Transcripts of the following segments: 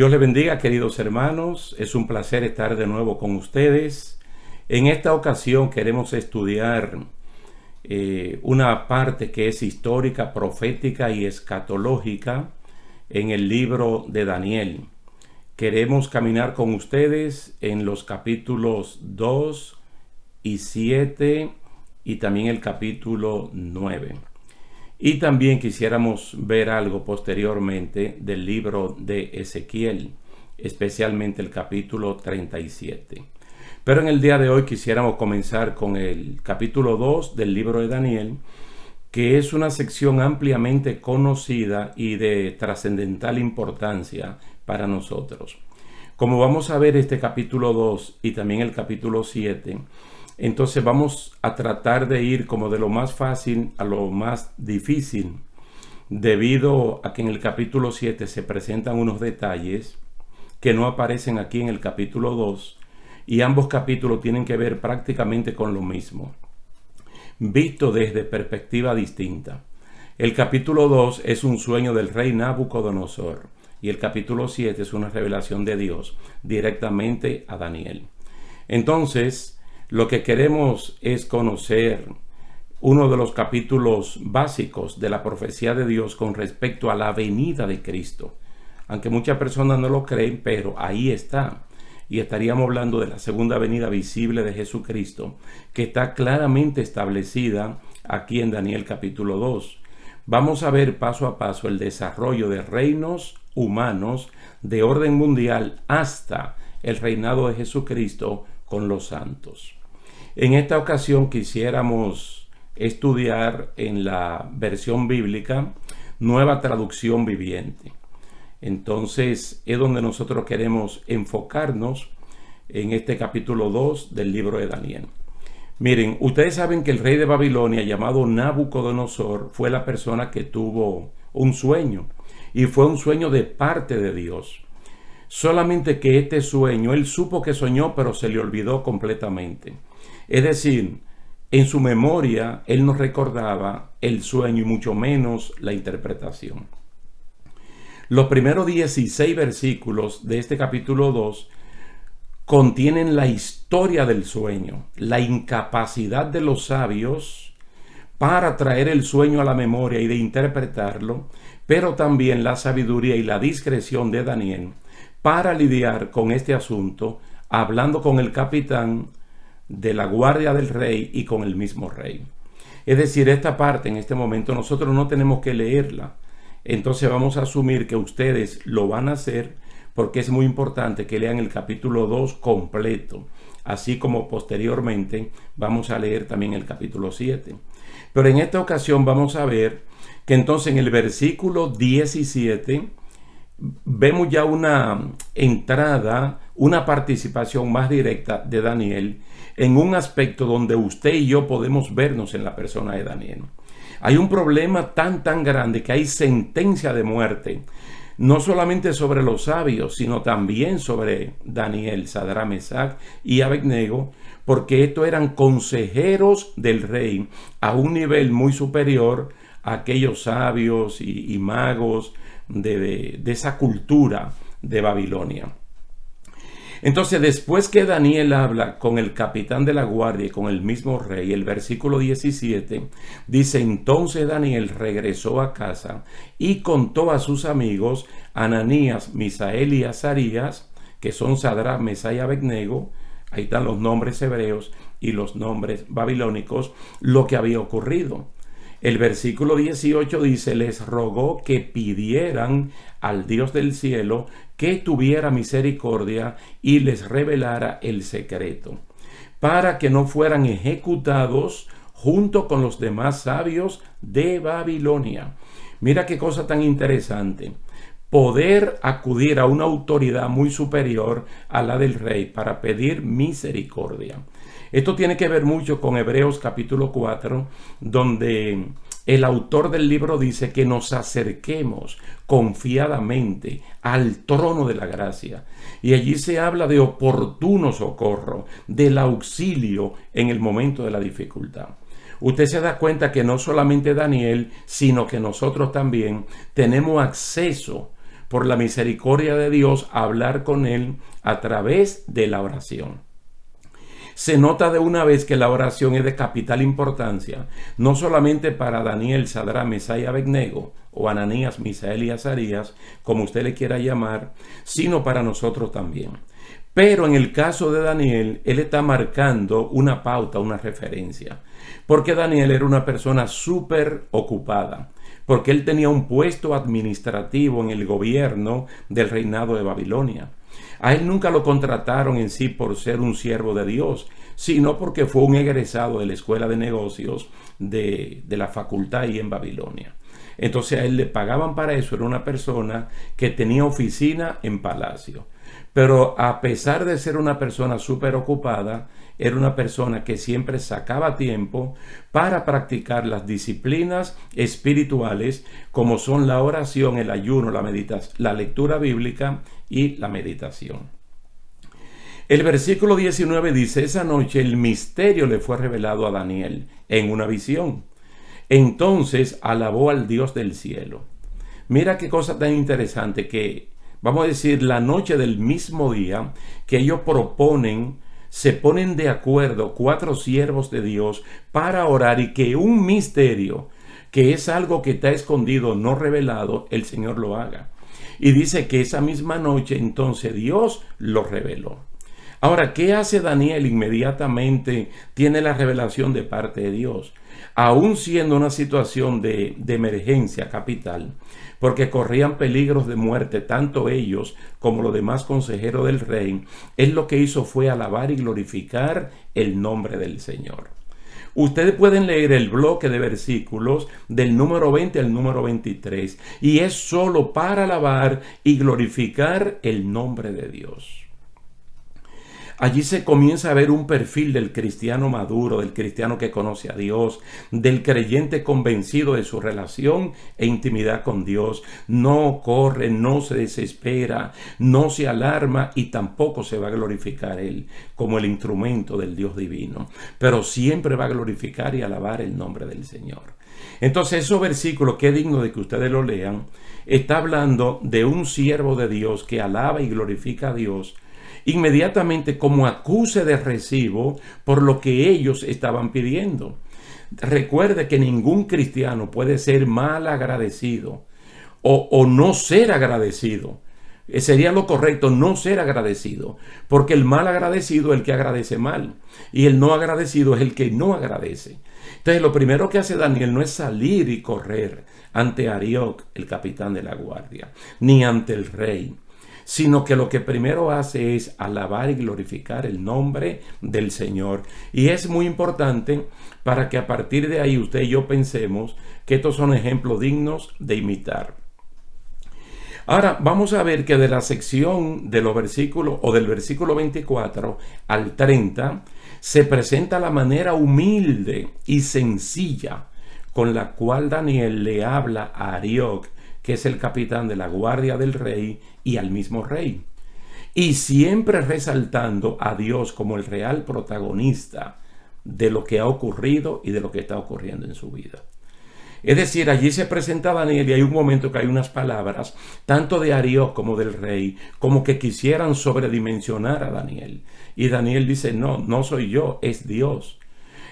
Dios les bendiga, queridos hermanos. Es un placer estar de nuevo con ustedes. En esta ocasión queremos estudiar una parte que es histórica, profética y escatológica en el libro de Daniel. Queremos caminar con ustedes en los capítulos 2 y 7 y también el capítulo 9. Y también quisiéramos ver algo posteriormente del libro de Ezequiel, especialmente el capítulo 37. Pero en el día de hoy quisiéramos comenzar con el capítulo 2 del libro de Daniel, que es una sección ampliamente conocida y de trascendental importancia para nosotros. Como vamos a ver este capítulo 2 y también el capítulo 7, entonces vamos a tratar de ir como de lo más fácil a lo más difícil, debido a que en el capítulo 7 se presentan unos detalles que no aparecen aquí en el capítulo 2, y ambos capítulos tienen que ver prácticamente con lo mismo, visto desde perspectiva distinta. El capítulo 2 es un sueño del rey Nabucodonosor, y el capítulo 7 es una revelación de Dios directamente a Daniel. Entonces, lo que queremos es conocer uno de los capítulos básicos de la profecía de Dios con respecto a la venida de Cristo. Aunque muchas personas no lo creen, pero ahí está. Y estaríamos hablando de la segunda venida visible de Jesucristo, que está claramente establecida aquí en Daniel capítulo 2. Vamos a ver paso a paso el desarrollo de reinos humanos de orden mundial hasta el reinado de Jesucristo con los santos. En esta ocasión quisiéramos estudiar en la versión bíblica Nueva Traducción Viviente. Entonces es donde nosotros queremos enfocarnos en este capítulo 2 del libro de Daniel. Miren, ustedes saben que el rey de Babilonia llamado Nabucodonosor fue la persona que tuvo un sueño, y fue un sueño de parte de Dios. Solamente que este sueño, él supo que soñó, pero se le olvidó completamente. Es decir, en su memoria, él no recordaba el sueño y mucho menos la interpretación. Los primeros 16 versículos de este capítulo 2 contienen la historia del sueño, la incapacidad de los sabios para traer el sueño a la memoria y de interpretarlo, pero también la sabiduría y la discreción de Daniel para lidiar con este asunto, hablando con el capitán de la guardia del rey y con el mismo rey. Es decir, esta parte en este momento nosotros no tenemos que leerla. Entonces vamos a asumir que ustedes lo van a hacer, porque es muy importante que lean el capítulo 2 completo, así como posteriormente vamos a leer también el capítulo 7. Pero en esta ocasión vamos a ver que entonces en el versículo 17 vemos ya una entrada, una participación más directa de Daniel en un aspecto donde usted y yo podemos vernos en la persona de Daniel. Hay un problema tan grande que hay sentencia de muerte, no solamente sobre los sabios, sino también sobre Daniel, Sadrach, Mesach y Abednego, porque estos eran consejeros del rey a un nivel muy superior a aquellos sabios y magos de esa cultura de Babilonia. Entonces, después que Daniel habla con el capitán de la guardia y con el mismo rey, el versículo 17 dice: entonces Daniel regresó a casa y contó a sus amigos Ananías, Misael y Azarías, que son Sadrach, Mesach y Abednego, ahí están los nombres hebreos y los nombres babilónicos, lo que había ocurrido. El versículo 18 dice: les rogó que pidieran al Dios del cielo que tuviera misericordia y les revelara el secreto, para que no fueran ejecutados junto con los demás sabios de Babilonia. Mira qué cosa tan interesante. Poder acudir a una autoridad muy superior a la del rey para pedir misericordia. Esto tiene que ver mucho con Hebreos capítulo 4, donde el autor del libro dice que nos acerquemos confiadamente al trono de la gracia. Y allí se habla de oportuno socorro, del auxilio en el momento de la dificultad. Usted se da cuenta que no solamente Daniel, sino que nosotros también tenemos acceso por la misericordia de Dios, hablar con él a través de la oración. Se nota de una vez que la oración es de capital importancia, no solamente para Daniel, Sadrach, Mesach y Abednego, o Ananías, Misael y Azarías, como usted le quiera llamar, sino para nosotros también. Pero en el caso de Daniel, él está marcando una pauta, una referencia, porque Daniel era una persona súper ocupada, porque él tenía un puesto administrativo en el gobierno del reinado de Babilonia. A él nunca lo contrataron en sí por ser un siervo de Dios, sino porque fue un egresado de la escuela de negocios de la facultad ahí en Babilonia. Entonces a él le pagaban para eso, era una persona que tenía oficina en palacio. Pero a pesar de ser una persona súper ocupada, era una persona que siempre sacaba tiempo para practicar las disciplinas espirituales como son la oración, el ayuno, la lectura bíblica y la meditación. El versículo 19 dice: esa noche el misterio le fue revelado a Daniel en una visión. Entonces alabó al Dios del cielo. Mira qué cosa tan interesante, que vamos a decir la noche del mismo día que ellos se ponen de acuerdo 4 siervos de Dios para orar, y que un misterio, que es algo que está escondido, no revelado, el Señor lo haga. Y dice que esa misma noche entonces Dios lo reveló. Ahora, ¿qué hace Daniel? Inmediatamente tiene la revelación de parte de Dios, aún siendo una situación de emergencia capital, porque corrían peligros de muerte, tanto ellos como los demás consejeros del rey. Él lo que hizo fue alabar y glorificar el nombre del Señor. Ustedes pueden leer el bloque de versículos del número 20 al número 23, y es solo para alabar y glorificar el nombre de Dios. Allí se comienza a ver un perfil del cristiano maduro, del cristiano que conoce a Dios, del creyente convencido de su relación e intimidad con Dios. No corre, no se desespera, no se alarma y tampoco se va a glorificar Él como el instrumento del Dios divino, pero siempre va a glorificar y alabar el nombre del Señor. Entonces, esos versículos, que es digno de que ustedes lo lean, está hablando de un siervo de Dios que alaba y glorifica a Dios inmediatamente como acuse de recibo por lo que ellos estaban pidiendo. Recuerde que ningún cristiano puede ser mal agradecido o no ser agradecido. Sería lo correcto no ser agradecido, porque el mal agradecido es el que agradece mal y el no agradecido es el que no agradece. Entonces, lo primero que hace Daniel no es salir y correr ante Arioc, el capitán de la guardia, ni ante el rey, sino que lo que primero hace es alabar y glorificar el nombre del Señor. Y es muy importante para que a partir de ahí usted y yo pensemos que estos son ejemplos dignos de imitar. Ahora vamos a ver que de la sección de los versículos, o del versículo 24 al 30, se presenta la manera humilde y sencilla con la cual Daniel le habla a Arioc, que es el capitán de la guardia del rey, y al mismo rey, y siempre resaltando a Dios como el real protagonista de lo que ha ocurrido y de lo que está ocurriendo en su vida. Es decir, allí se presenta a Daniel y hay un momento que hay unas palabras, tanto de Arioc como del rey, como que quisieran sobredimensionar a Daniel. Y Daniel dice: no, no soy yo, es Dios.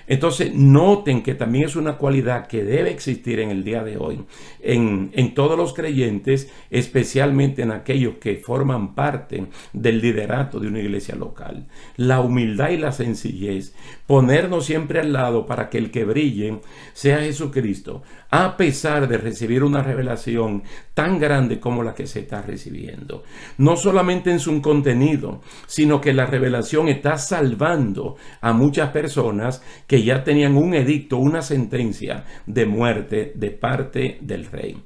Entonces, noten que también es una cualidad que debe existir en el día de hoy, en todos los creyentes, especialmente en aquellos que forman parte del liderato de una iglesia local. La humildad y la sencillez, ponernos siempre al lado para que el que brille sea Jesucristo, a pesar de recibir una revelación tan grande como la que se está recibiendo. No solamente en su contenido, sino que la revelación está salvando a muchas personas que ya tenían un edicto, una sentencia de muerte de parte del rey.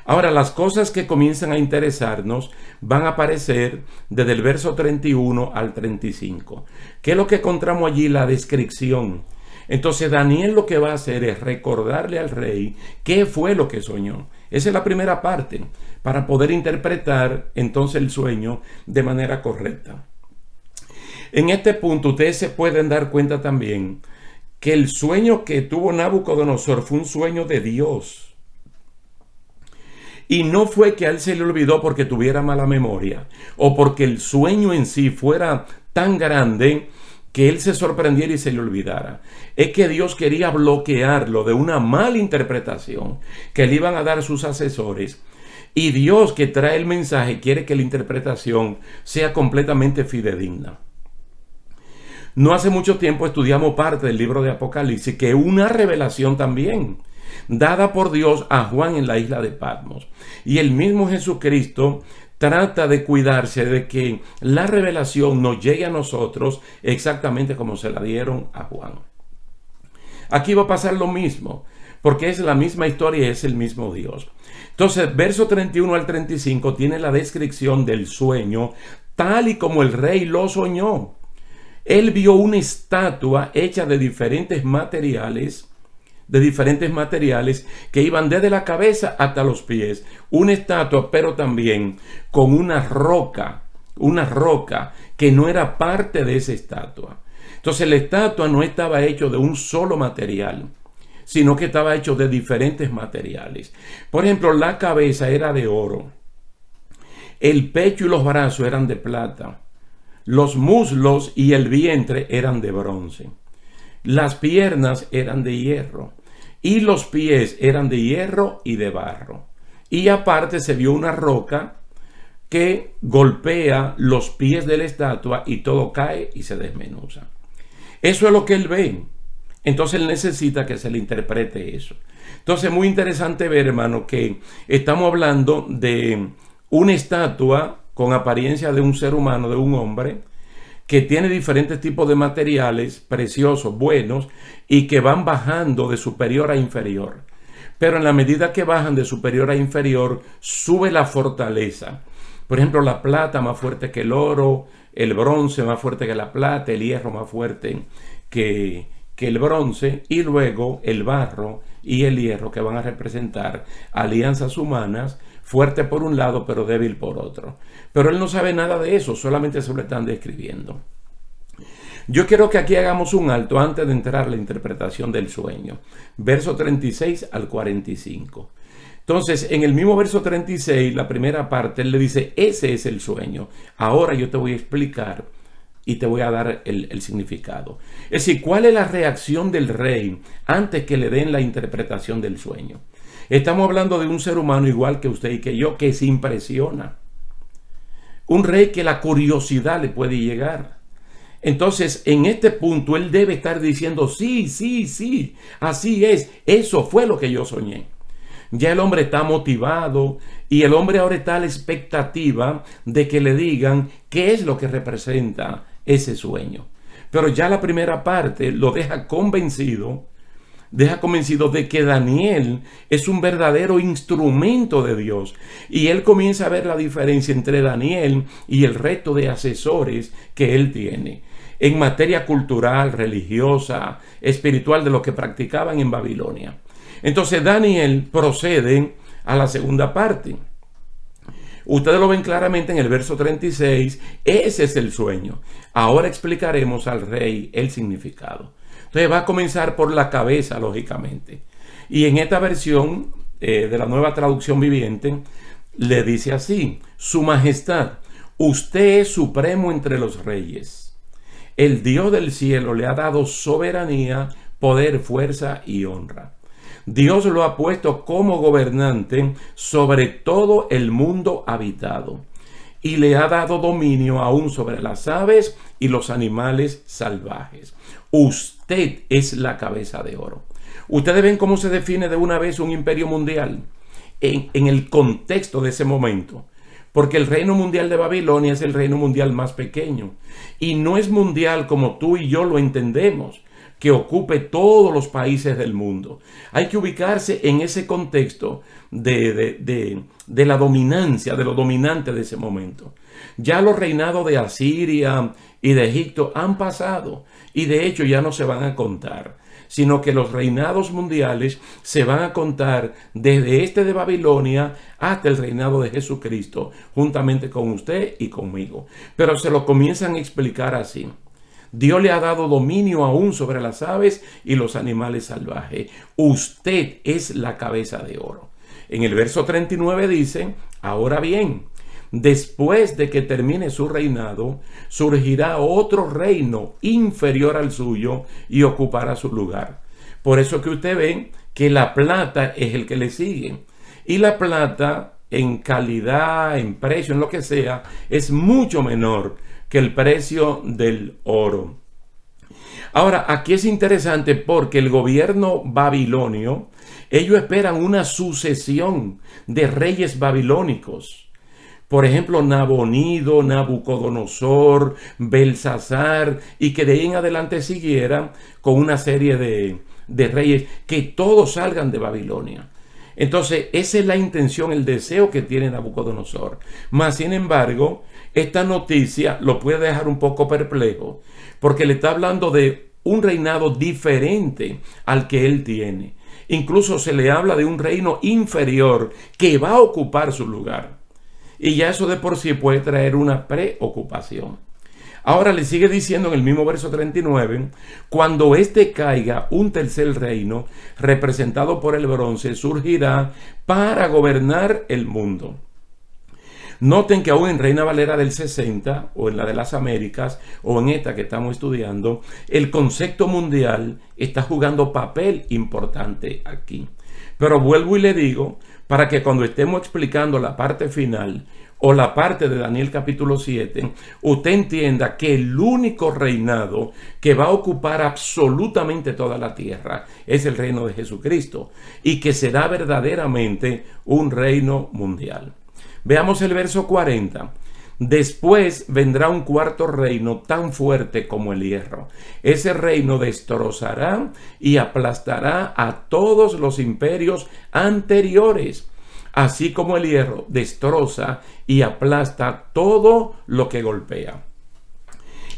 Ahora, las cosas que comienzan a interesarnos van a aparecer desde el verso 31 al 35. ¿Qué es lo que encontramos allí? La descripción. Entonces Daniel lo que va a hacer es recordarle al rey qué fue lo que soñó. Esa es la primera parte, para poder interpretar entonces el sueño de manera correcta. En este punto ustedes se pueden dar cuenta también que el sueño que tuvo Nabucodonosor fue un sueño de Dios. Y no fue que a él se le olvidó porque tuviera mala memoria o porque el sueño en sí fuera tan grande que él se sorprendiera y se le olvidara. Es que Dios quería bloquearlo de una mala interpretación que le iban a dar sus asesores. Y Dios, que trae el mensaje, quiere que la interpretación sea completamente fidedigna. No hace mucho tiempo estudiamos parte del libro de Apocalipsis, que es una revelación también dada por Dios a Juan en la isla de Patmos. Y el mismo Jesucristo trata de cuidarse de que la revelación nos llegue a nosotros exactamente como se la dieron a Juan. Aquí va a pasar lo mismo, porque es la misma historia y es el mismo Dios. Entonces, verso 31 al 35 tiene la descripción del sueño tal y como el rey lo soñó. Él vio una estatua hecha de diferentes materiales que iban desde la cabeza hasta los pies. Una estatua, pero también con una roca que no era parte de esa estatua. Entonces la estatua no estaba hecha de un solo material, sino que estaba hecho de diferentes materiales. Por ejemplo, la cabeza era de oro, el pecho y los brazos eran de plata, los muslos y el vientre eran de bronce, las piernas eran de hierro y los pies eran de hierro y de barro. Y aparte se vio una roca que golpea los pies de la estatua y todo cae y se desmenuza. Eso es lo que él ve. Entonces él necesita que se le interprete eso. Entonces, muy interesante ver, hermano, que estamos hablando de una estatua con apariencia de un ser humano, de un hombre, que tiene diferentes tipos de materiales preciosos, buenos, y que van bajando de superior a inferior. Pero en la medida que bajan de superior a inferior, sube la fortaleza. Por ejemplo, la plata más fuerte que el oro, el bronce más fuerte que la plata, el hierro más fuerte que el bronce, y luego el barro y el hierro, que van a representar alianzas humanas, fuerte por un lado pero débil por otro. Pero él no sabe nada de eso, solamente se lo están describiendo. Yo quiero que aquí hagamos un alto antes de entrar a la interpretación del sueño. Verso 36 al 45. Entonces, en el mismo verso 36, la primera parte, él le dice, ese es el sueño. Ahora yo te voy a explicar y te voy a dar el significado. Es decir, ¿cuál es la reacción del rey antes que le den la interpretación del sueño? Estamos hablando de un ser humano igual que usted y que yo, que se impresiona. Un rey que la curiosidad le puede llegar. Entonces, en este punto, él debe estar diciendo, sí, así es, eso fue lo que yo soñé. Ya el hombre está motivado y el hombre ahora está a la expectativa de que le digan qué es lo que representa ese sueño. Pero ya la primera parte lo deja convencido de que Daniel es un verdadero instrumento de Dios. Y él comienza a ver la diferencia entre Daniel y el resto de asesores que él tiene en materia cultural, religiosa, espiritual, de lo que practicaban en Babilonia. Entonces Daniel procede a la segunda parte. Ustedes lo ven claramente en el verso 36. Ese es el sueño. Ahora explicaremos al rey el significado. Entonces va a comenzar por la cabeza, lógicamente. Y en esta versión de la Nueva Traducción Viviente, le dice así: Su Majestad, usted es supremo entre los reyes. El Dios del cielo le ha dado soberanía, poder, fuerza y honra. Dios lo ha puesto como gobernante sobre todo el mundo habitado y le ha dado dominio aún sobre las aves y los animales salvajes. Usted es la cabeza de oro. Ustedes ven cómo se define de una vez un imperio mundial en el contexto de ese momento. Porque el reino mundial de Babilonia es el reino mundial más pequeño. Y no es mundial como tú y yo lo entendemos, que ocupe todos los países del mundo. Hay que ubicarse en ese contexto de la dominancia, de lo dominante de ese momento. Ya los reinados de Asiria y de Egipto han pasado y de hecho ya no se van a contar, sino que los reinados mundiales se van a contar desde este de Babilonia hasta el reinado de Jesucristo, juntamente con usted y conmigo. Pero se lo comienzan a explicar así. Dios le ha dado dominio aún sobre las aves y los animales salvajes. Usted es la cabeza de oro. En el verso 39 dice: ahora bien, después de que termine su reinado, surgirá otro reino inferior al suyo y ocupará su lugar. Por eso que usted ve que la plata es el que le sigue. Y la plata, en calidad, en precio, en lo que sea, es mucho menor que el precio del oro. Ahora, aquí es interesante porque el gobierno babilonio, ellos esperan una sucesión de reyes babilónicos. Por ejemplo, Nabonido, Nabucodonosor, Belsasar, y que de ahí en adelante siguieran con una serie de reyes, que todos salgan de Babilonia. Entonces, esa es la intención, el deseo que tiene Nabucodonosor. Mas, sin embargo, esta noticia lo puede dejar un poco perplejo, porque le está hablando de un reinado diferente al que él tiene. Incluso se le habla de un reino inferior que va a ocupar su lugar. Y ya eso de por sí puede traer una preocupación. Ahora le sigue diciendo en el mismo verso 39, cuando éste caiga, un tercer reino, representado por el bronce, surgirá para gobernar el mundo. Noten que aún en Reina Valera del 60, o en la de las Américas, o en esta que estamos estudiando, el concepto mundial está jugando papel importante aquí. Pero vuelvo y le digo, para que cuando estemos explicando la parte final, o la parte de Daniel capítulo 7, usted entienda que el único reinado que va a ocupar absolutamente toda la tierra es el reino de Jesucristo, y que será verdaderamente un reino mundial. Veamos el verso 40. Después vendrá un cuarto reino tan fuerte como el hierro. Ese reino destrozará y aplastará a todos los imperios anteriores, así como el hierro destroza y aplasta todo lo que golpea.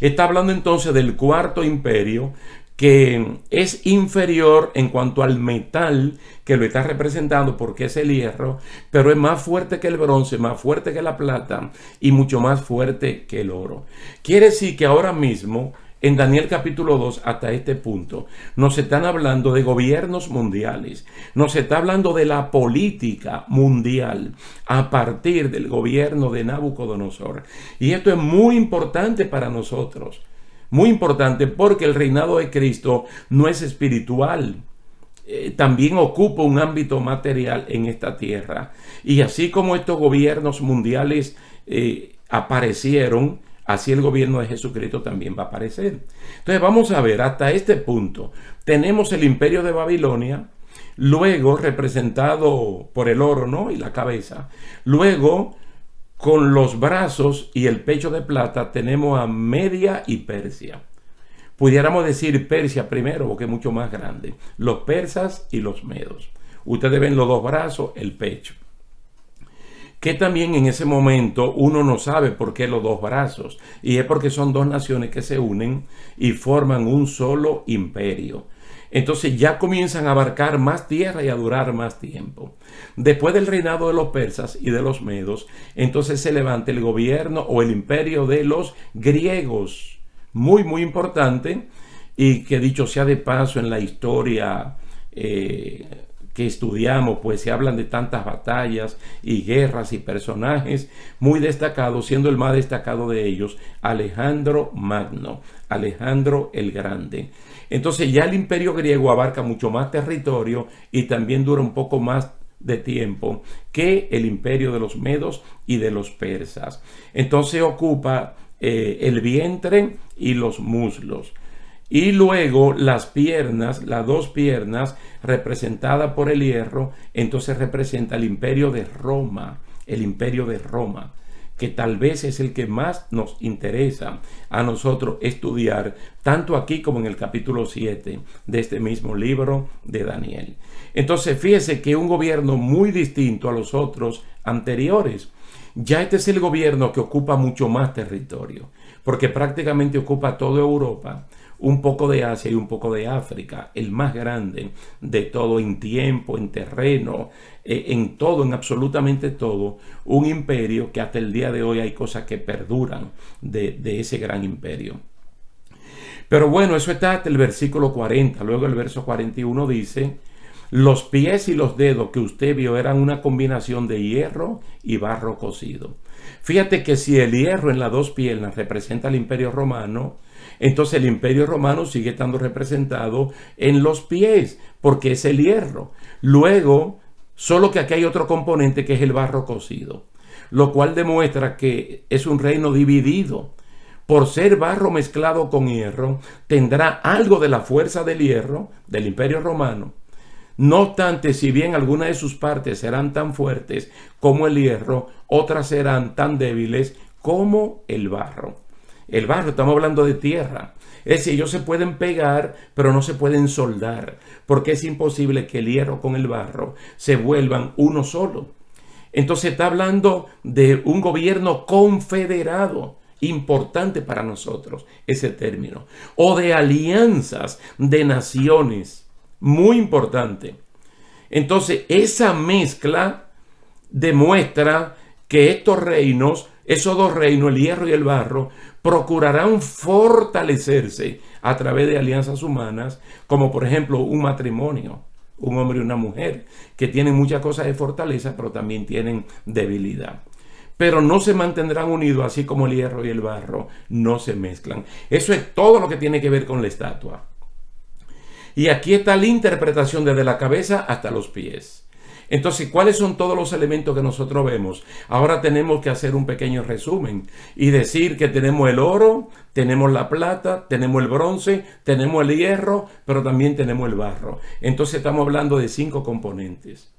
Está hablando entonces del cuarto imperio, que es inferior en cuanto al metal que lo está representando, porque es el hierro, pero es más fuerte que el bronce, más fuerte que la plata y mucho más fuerte que el oro. Quiere decir que ahora mismo, en Daniel capítulo 2 hasta este punto, nos están hablando de gobiernos mundiales, nos está hablando de la política mundial a partir del gobierno de Nabucodonosor. Y esto es muy importante para nosotros. Muy importante, porque el reinado de Cristo no es espiritual, también ocupa un ámbito material en esta tierra. Y así como estos gobiernos mundiales aparecieron, así el gobierno de Jesucristo también va a aparecer. Entonces vamos a ver, hasta este punto tenemos el imperio de Babilonia, luego representado por el oro, ¿no?, y la cabeza. Luego, con los brazos y el pecho de plata, tenemos a Media y Persia. Pudiéramos decir Persia primero, porque es mucho más grande. Los persas y los medos. Ustedes ven los dos brazos, el pecho. Que también en ese momento uno no sabe por qué los dos brazos. Y es porque son dos naciones que se unen y forman un solo imperio. Entonces ya comienzan a abarcar más tierra y a durar más tiempo. Después del reinado de los persas y de los medos, entonces se levanta el gobierno o el imperio de los griegos. Muy, muy importante, y que dicho sea de paso, en la historia que estudiamos, pues se hablan de tantas batallas y guerras y personajes muy destacados, siendo el más destacado de ellos Alejandro Magno, Alejandro el Grande. Entonces ya el imperio griego abarca mucho más territorio y también dura un poco más de tiempo que el imperio de los medos y de los persas. Entonces ocupa el vientre y los muslos. Y luego las piernas, las dos piernas representadas por el hierro, entonces representa el imperio de Roma, el imperio de Roma, que tal vez es el que más nos interesa a nosotros estudiar, tanto aquí como en el capítulo 7 de este mismo libro de Daniel. Entonces fíjese que un gobierno muy distinto a los otros anteriores. Ya este es el gobierno que ocupa mucho más territorio, porque prácticamente ocupa toda Europa, un poco de Asia y un poco de África, el más grande de todo en tiempo, en terreno, en todo, en absolutamente todo, un imperio que hasta el día de hoy hay cosas que perduran de ese gran imperio. Pero bueno, eso está hasta el versículo 40. Luego el verso 41 dice: Los pies y los dedos que usted vio eran una combinación de hierro y barro cocido. Fíjate que si el hierro en las dos piernas representa el Imperio Romano, entonces el Imperio Romano sigue estando representado en los pies, porque es el hierro. Luego, solo que aquí hay otro componente que es el barro cocido, lo cual demuestra que es un reino dividido. Por ser barro mezclado con hierro, tendrá algo de la fuerza del hierro del Imperio Romano. No obstante, si bien algunas de sus partes serán tan fuertes como el hierro, otras serán tan débiles como el barro. El barro, estamos hablando de tierra. Es decir, ellos se pueden pegar, pero no se pueden soldar, porque es imposible que el hierro con el barro se vuelvan uno solo. Entonces está hablando de un gobierno confederado. Importante para nosotros ese término. O de alianzas de naciones. Muy importante. Entonces, esa mezcla demuestra que estos reinos, esos dos reinos, el hierro y el barro, procurarán fortalecerse a través de alianzas humanas, como por ejemplo un matrimonio, un hombre y una mujer, que tienen muchas cosas de fortaleza, pero también tienen debilidad. Pero no se mantendrán unidos, así como el hierro y el barro no se mezclan. Eso es todo lo que tiene que ver con la estatua. Y aquí está la interpretación desde la cabeza hasta los pies. Entonces, ¿cuáles son todos los elementos que nosotros vemos? Ahora tenemos que hacer un pequeño resumen y decir que tenemos el oro, tenemos la plata, tenemos el bronce, tenemos el hierro, pero también tenemos el barro. Entonces estamos hablando de 5 componentes.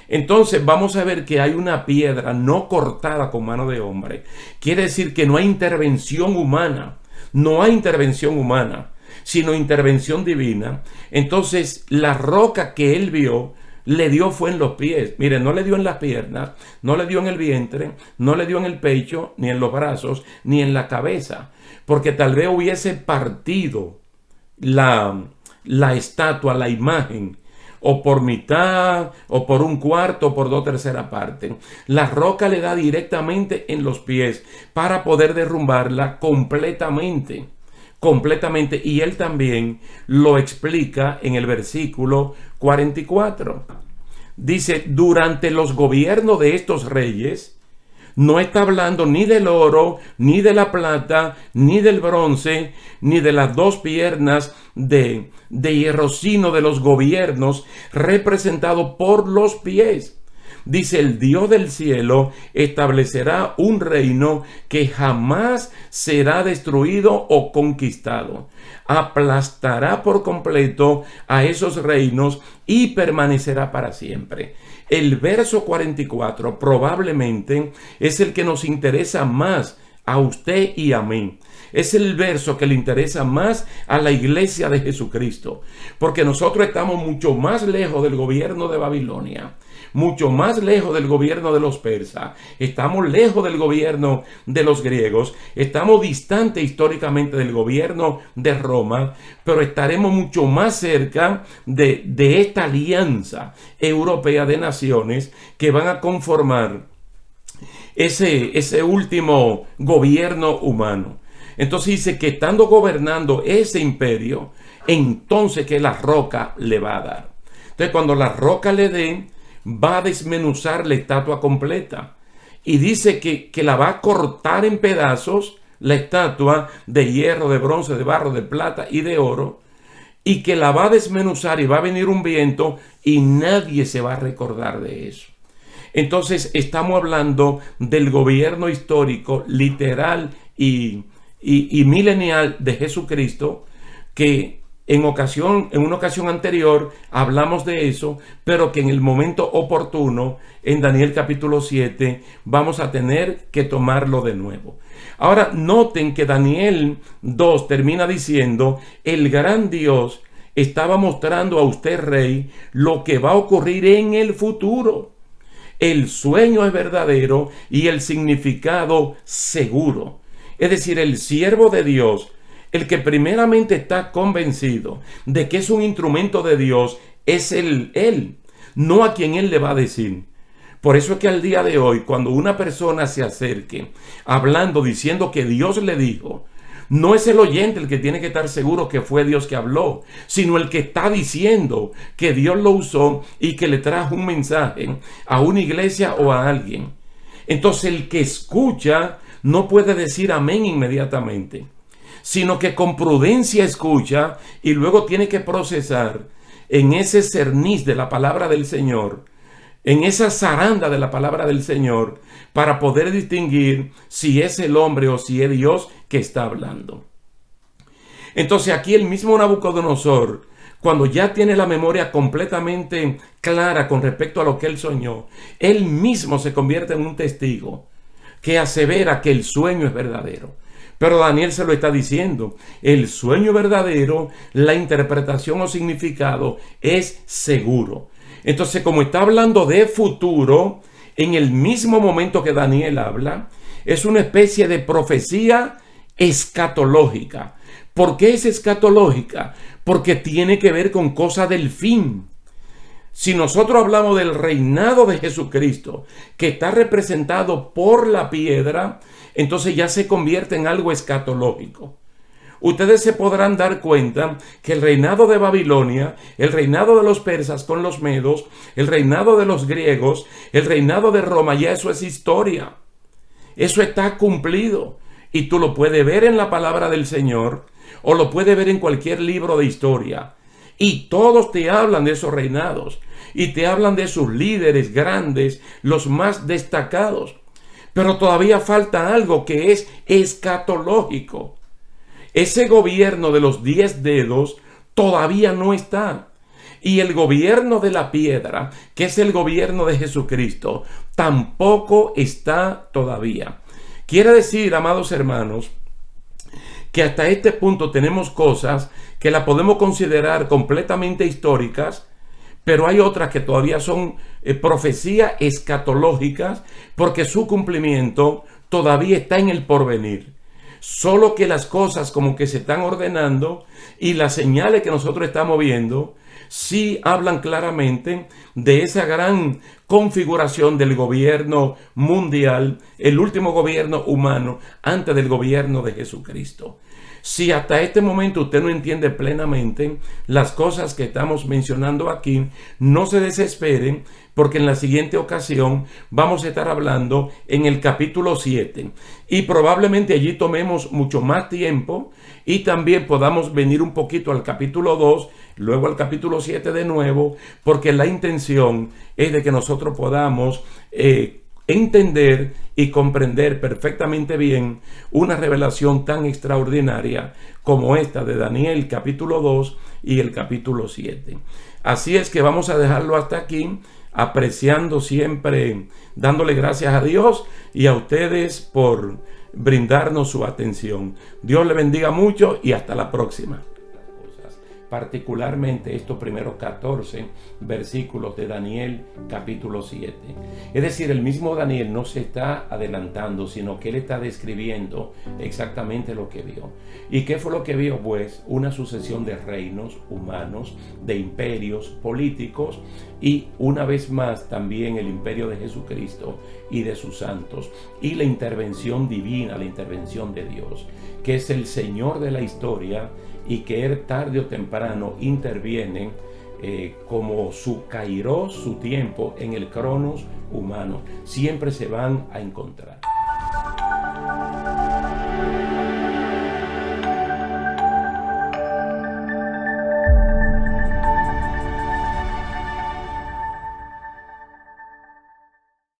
Entonces vamos a ver que hay una piedra no cortada con mano de hombre. Quiere decir que no hay intervención humana. No hay intervención humana, sino intervención divina. Entonces la roca que él vio le dio fue en los pies. Miren, no le dio en las piernas, no le dio en el vientre, no le dio en el pecho, ni en los brazos, ni en la cabeza. Porque tal vez hubiese partido la estatua, la imagen, o por mitad, o por un cuarto, o por 2/3 partes. La roca le da directamente en los pies para poder derrumbarla completamente. Completamente. Y él también lo explica en el versículo 44. Dice, durante los gobiernos de estos reyes, no está hablando ni del oro, ni de la plata, ni del bronce, ni de las 2 piernas de hierro, sino de los gobiernos representados por los pies. Dice, el Dios del cielo establecerá un reino que jamás será destruido o conquistado. Aplastará por completo a esos reinos y permanecerá para siempre. El verso 44 probablemente es el que nos interesa más a usted y a mí. Es el verso que le interesa más a la iglesia de Jesucristo, porque nosotros estamos mucho más lejos del gobierno de Babilonia, mucho más lejos del gobierno de los persas, estamos lejos del gobierno de los griegos, estamos distantes históricamente del gobierno de Roma, pero estaremos mucho más cerca de esta alianza europea de naciones que van a conformar ese último gobierno humano. Entonces dice que estando gobernando ese imperio, entonces que la roca le va a dar. Entonces cuando la roca le dé, va a desmenuzar la estatua completa. Y dice que la va a cortar en pedazos, la estatua de hierro, de bronce, de barro, de plata y de oro. Y que la va a desmenuzar y va a venir un viento y nadie se va a recordar de eso. Entonces estamos hablando del gobierno histórico, literal y milenial de Jesucristo, que en una ocasión anterior hablamos de eso, pero que en el momento oportuno, en Daniel capítulo 7, vamos a tener que tomarlo de nuevo. Ahora noten que Daniel 2 termina diciendo, el gran Dios estaba mostrando a usted, rey, lo que va a ocurrir en el futuro. El sueño es verdadero y el significado seguro. Es decir, el siervo de Dios, el que primeramente está convencido de que es un instrumento de Dios, es él, no a quien él le va a decir. Por eso es que al día de hoy, cuando una persona se acerque, hablando, diciendo que Dios le dijo, No es el oyente el que tiene que estar seguro que fue Dios que habló, sino el que está diciendo que Dios lo usó y que le trajo un mensaje a una iglesia o a alguien. Entonces el que escucha no puede decir amén inmediatamente, sino que con prudencia escucha y luego tiene que procesar en ese cerniz de la palabra del Señor, en esa zaranda de la palabra del Señor, para poder distinguir si es el hombre o si es Dios que está hablando. Entonces aquí el mismo Nabucodonosor, cuando ya tiene la memoria completamente clara con respecto a lo que él soñó, él mismo se convierte en un testigo que asevera que el sueño es verdadero. Pero Daniel se lo está diciendo, el sueño verdadero, la interpretación o significado es seguro. Entonces, como está hablando de futuro, en el mismo momento que Daniel habla, es una especie de profecía escatológica. ¿Por qué es escatológica? Porque tiene que ver con cosas del fin. Si nosotros hablamos del reinado de Jesucristo, que está representado por la piedra, entonces ya se convierte en algo escatológico. Ustedes se podrán dar cuenta que el reinado de Babilonia, el reinado de los persas con los medos, el reinado de los griegos, el reinado de Roma, ya eso es historia. Eso está cumplido. Y tú lo puedes ver en la palabra del Señor o lo puedes ver en cualquier libro de historia. Y todos te hablan de esos reinados y te hablan de sus líderes grandes, los más destacados. Pero todavía falta algo que es escatológico. Ese gobierno de los 10 dedos todavía no está. Y el gobierno de la piedra, que es el gobierno de Jesucristo, tampoco está todavía. Quiere decir, amados hermanos, que hasta este punto tenemos cosas que las podemos considerar completamente históricas, pero hay otras que todavía son profecías escatológicas, porque su cumplimiento todavía está en el porvenir. Solo que las cosas como que se están ordenando y las señales que nosotros estamos viendo sí hablan claramente de esa gran configuración del gobierno mundial, el último gobierno humano antes del gobierno de Jesucristo. Si hasta este momento usted no entiende plenamente las cosas que estamos mencionando aquí, no se desesperen, porque en la siguiente ocasión vamos a estar hablando en el capítulo 7 y probablemente allí tomemos mucho más tiempo y también podamos venir un poquito al capítulo 2, luego al capítulo 7 de nuevo, porque la intención es de que nosotros podamos entender y comprender perfectamente bien una revelación tan extraordinaria como esta de Daniel capítulo 2 y el capítulo 7. Así es que vamos a dejarlo hasta aquí, apreciando siempre, dándole gracias a Dios y a ustedes por brindarnos su atención. Dios le bendiga mucho y hasta la próxima. Particularmente estos primeros 14 versículos de Daniel capítulo 7. Es decir, el mismo Daniel no se está adelantando, sino que él está describiendo exactamente lo que vio. ¿Y qué fue lo que vio? Pues una sucesión de reinos humanos, de imperios políticos y una vez más también el imperio de Jesucristo y de sus santos y la intervención divina, la intervención de Dios, que es el Señor de la historia y que él tarde o temprano interviene como su kairos, su tiempo en el cronos humano. Siempre se van a encontrar.